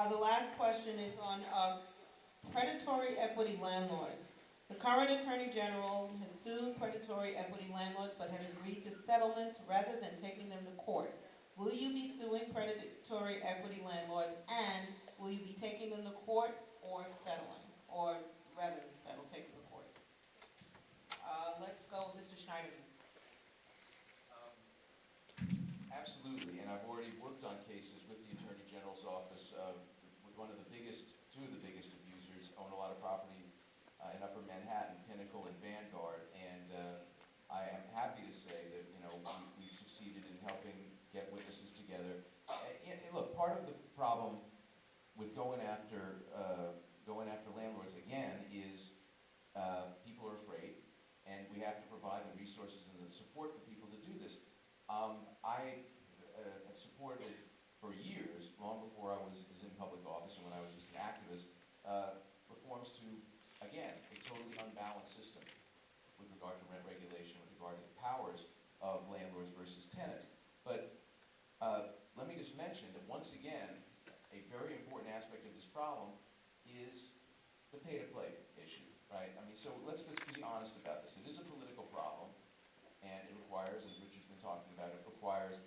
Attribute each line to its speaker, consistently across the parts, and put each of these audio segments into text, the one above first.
Speaker 1: The last question is on predatory equity landlords. The current Attorney General has sued predatory equity landlords but has agreed to settlements rather than taking them to court. Will you be suing predatory equity landlords, and will you be taking them to court or settling? Or rather than settle, take them to court? Let's go with Mr. Schneider.
Speaker 2: Absolutely, and I've already worked on cases with the Attorney General's office with two of the biggest abusers, own a lot of property in Upper Manhattan, Pinnacle and Vanguard, and I am happy to say that we've succeeded in helping get witnesses together. And look, part of the problem with going after landlords again is people are afraid, and we have to provide the resources and the support for people to do this. I have supported for years, long before I was in public office and when I was just an activist, reforms to, again, a totally unbalanced system with regard to rent regulation, with regard to the powers of landlords versus tenants. But let me just mention that once again, a very important aspect of this problem is the pay-to-play issue, right? I mean, so let's just be honest about this. It is a political problem, and it requires, as Richard's been talking about, it requires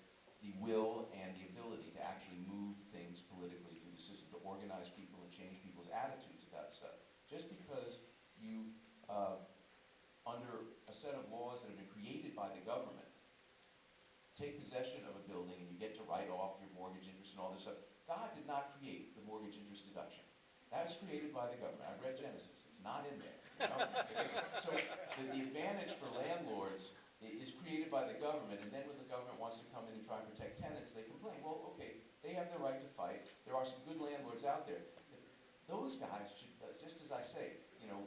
Speaker 2: the will and the ability to actually move things politically through the system, to organize people and change people's attitudes about stuff. Just because you, under a set of laws that have been created by the government, take possession of a building and you get to write off your mortgage interest and all this stuff, God did not create the mortgage interest deduction. That was created by the government. I read Genesis. It's not in there. So the advantage for landlords is created by the government, and then when the government wants to come in and try and protect tenants, they complain. Well, okay, they have the right to fight. There are some good landlords out there. Those guys should, just as I say,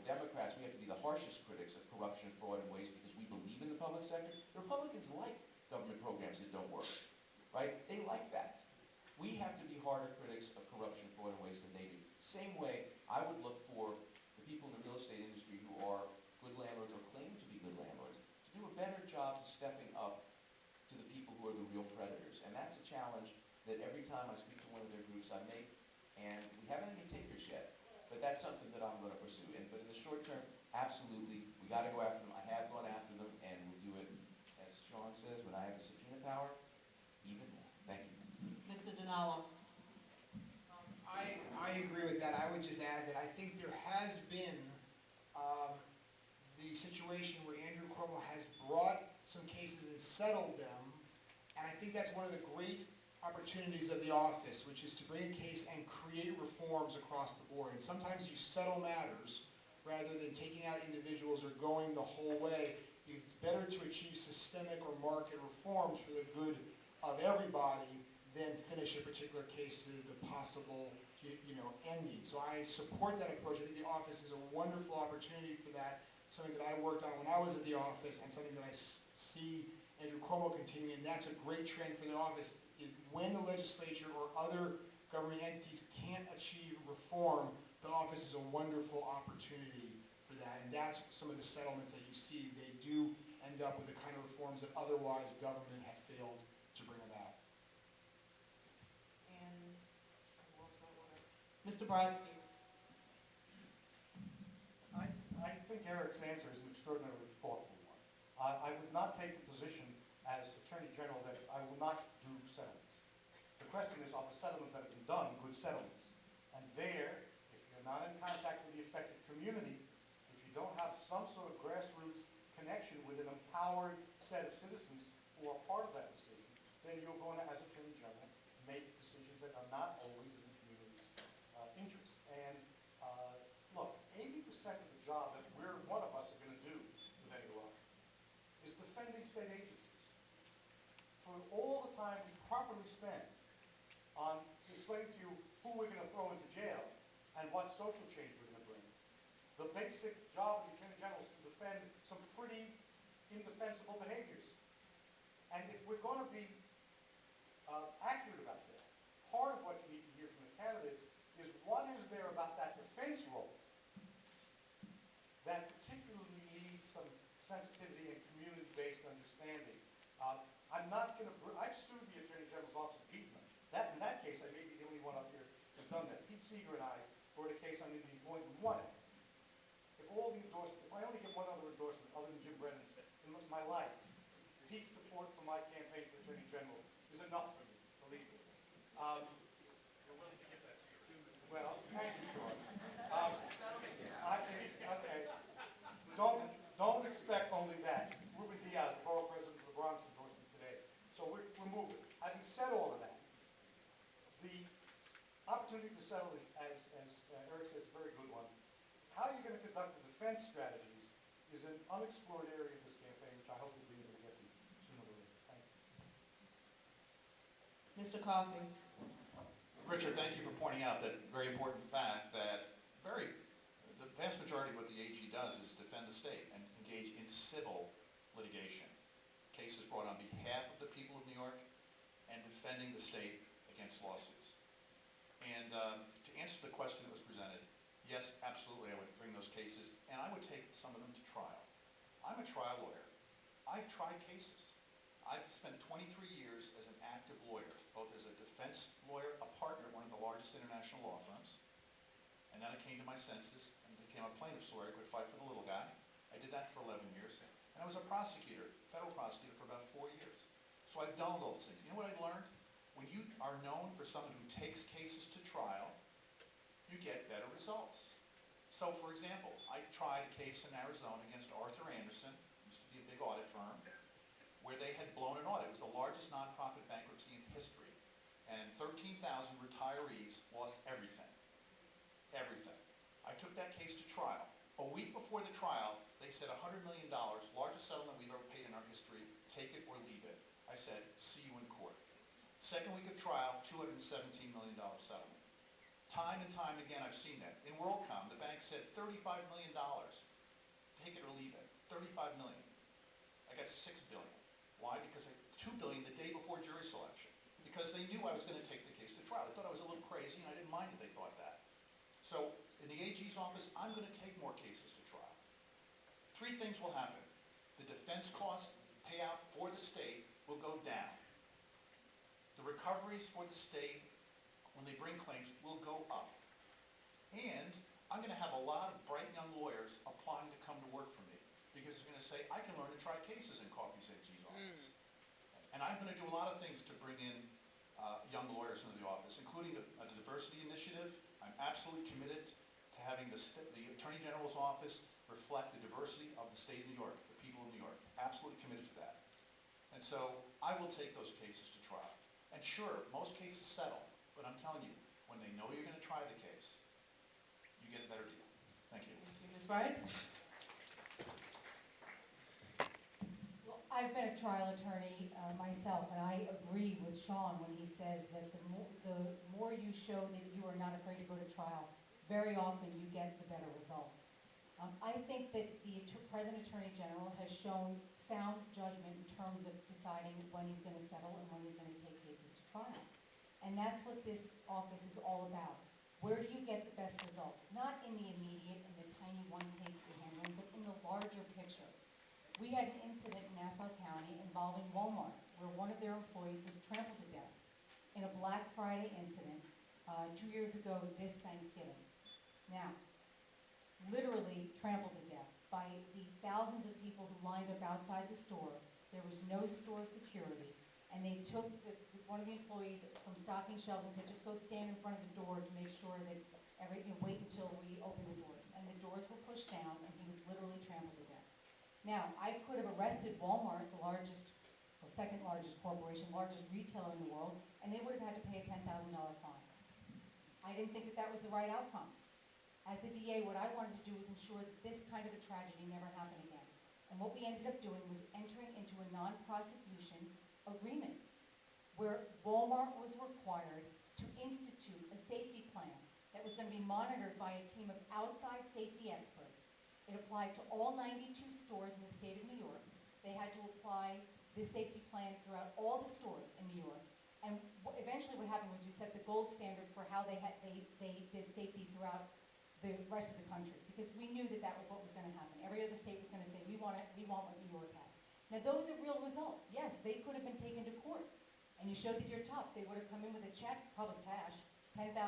Speaker 2: Democrats, we have to be the harshest critics of corruption, fraud, and waste because we believe in the public sector. The Republicans like government programs that don't work, right? They like that. We have to be harder critics of corruption, fraud, and waste than they do. Same way, I would look for the people in the real estate industry who are good landlords or claim to be good landlords to do a better job of stepping up to the people who are the real predators. And that's a challenge that every time I speak to one of their groups I make, and we haven't any takers yet, but that's something that I'm going to pursue. But in the short term, absolutely, we got to go after them. I have gone after them, and we'll do it, as Sean says, when I have the subpoena power, even more. Thank you.
Speaker 1: Mr. Dinalo.
Speaker 3: I agree with that. I would just add that I think there has been the situation where Andrew Cuomo has brought some cases and settled them, and I think that's one of the great opportunities of the office, which is to bring a case and create reforms across the board. And sometimes you settle matters rather than taking out individuals or going the whole way, because it's better to achieve systemic or market reforms for the good of everybody than finish a particular case to the possible ending. So I support that approach. I think the office is a wonderful opportunity for that, something that I worked on when I was at the office and something that I see Andrew Cuomo continuing, and that's a great trend for the office. When the legislature or other government entities can't achieve reform, the office is a wonderful opportunity for that, and that's some of the settlements that you see. They do end up with the kind of reforms that otherwise government had failed to bring about.
Speaker 1: Mr. Bronstein.
Speaker 4: I think Eric's answer is an extraordinarily thoughtful one. I would not take the position as Attorney General that I will not do settlements. The question is, are the settlements that have been done good settlements? And there, if you're not in contact with the affected community, if you don't have some sort of grassroots connection with an empowered set of citizens who are part of that decision, then you're going to, as Attorney General, make decisions that are not always in the community's interest. And look, 80% of the job that one of us are going to do with any luck is defending state agencies. For all the time we properly spend on explaining to you who we're going to throw into jail and what social change we're going to bring, the basic job of the Attorney General is to defend some pretty indefensible behaviors. And if we're going to be accurate about that, part of what you need to hear from the candidates is what is there about that defense role that particularly needs some sensitivity and community-based understanding. I'm not going to, I've sued the Attorney General's office and beaten them. In that case, I may be the only one up here who's done that. Pete Seeger and I brought a case on Indian Point, we won it. If all the endorsements, if I only get one other endorsement other than Jim Brennan's in my life, Pete's support for my campaign for Attorney General is enough for me, believe me. Well, thank you, Sean. Okay. Don't expect only that. Ruben Diaz, the borough president of the Bronx, endorsed me today. So we're moving. Having said all of that, the opportunity to settle, as Eric says, is a very good one. How you're going to conduct the defense strategies is an unexplored area of this campaign, which I hope we'll be able to get to sooner or later. Thank you.
Speaker 1: Mr. Coffey.
Speaker 5: Richard, thank you for pointing out that very important fact that the vast majority of what the AG does is defend the state and engage in civil litigation. Cases brought on behalf of the people of New York and defending the state against lawsuits. And to answer the question that was presented, yes, absolutely, I would bring those cases, and I would take some of them to trial. I'm a trial lawyer. I've tried cases. I've spent 23 years as an active lawyer, both as a defense lawyer, a partner at one of the largest international law firms, and then I came to my senses and became a plaintiff's lawyer. I could fight for the little guy. I did that for 11 years, and I was a prosecutor, federal prosecutor, for about 4 years. So I've done all those things. You know what I learned? When you are known for someone who takes cases to trial, you get better results. So, for example, I tried a case in Arizona against Arthur Anderson, used to be a big audit firm, where they had blown an audit. It was the largest nonprofit bankruptcy in history. And 13,000 retirees lost everything. Everything. I took that case to trial. A week before the trial, they said $100 million, largest settlement we've ever paid in our history, take it or leave it. I said, see you in court. Second week of trial, $217 million settlement. Time and time again, I've seen that. In WorldCom, the bank said $35 million, take it or leave it. $35 million. I got $6 billion. Why? Because $2 billion the day before jury selection. Because they knew I was going to take the case to trial. They thought I was a little crazy, and I didn't mind that they thought that. So in the AG's office, I'm going to take more cases to trial. 3 things will happen. The defense costs payout for the state will go down. The recoveries for the state, when they bring claims, will go up. And I'm going to have a lot of bright young lawyers applying to come to work for me, because they're going to say, I can learn to try cases in Coffey's AG's office. And I'm going to do a lot of things to bring in young lawyers into the office, including a diversity initiative. I'm absolutely committed to having the Attorney General's office reflect the diversity of the state of New York, the people of New York. Absolutely committed to that. And so I will take those cases to trial. And sure, most cases settle, but I'm telling you, when they know you're going to try the case, you get a better deal. Thank you.
Speaker 1: Thank you. Ms. Rice?
Speaker 6: Well, I've been a trial attorney myself, and I agree with Sean when he says that the more you show that you are not afraid to go to trial, very often you get the better results. I think that the present Attorney General has shown sound judgment in terms of deciding when he's going to settle and when he's going to take cases to trial. And that's what this office is all about. Where do you get the best results? Not in the immediate, in the tiny one case you're handling, but in the larger picture. We had an incident in Nassau County involving Walmart, where one of their employees was trampled to death in a Black Friday incident 2 years ago this Thanksgiving. Now, literally trampled to death by the thousands of people who lined up outside the store. There was no store security, and they took one of the employees from stocking shelves and said, just go stand in front of the door to make sure that wait until we open the doors. And the doors were pushed down, and he was literally trampled to death. Now, I could have arrested Walmart, the largest, well, second largest corporation, largest retailer in the world, and they would have had to pay a $10,000 fine. I didn't think that that was the right outcome. As the DA, what I wanted to do was ensure that this kind of a tragedy never happened again. And what we ended up doing was entering into a non-prosecution agreement where Walmart was required to institute a safety plan that was going to be monitored by a team of outside safety experts. It applied to all 92 stores in the state of New York. They had to apply this safety plan throughout all the stores in New York. And eventually what happened was we set the gold standard for how they did safety throughout the rest of the country, because we knew that that was what was going to happen. Every other state was going to say, we want what New York has. Now, those are real results. Yes, they could have been taken to court, and you showed that you're tough. They would have come in with a check, probably cash, $10,000.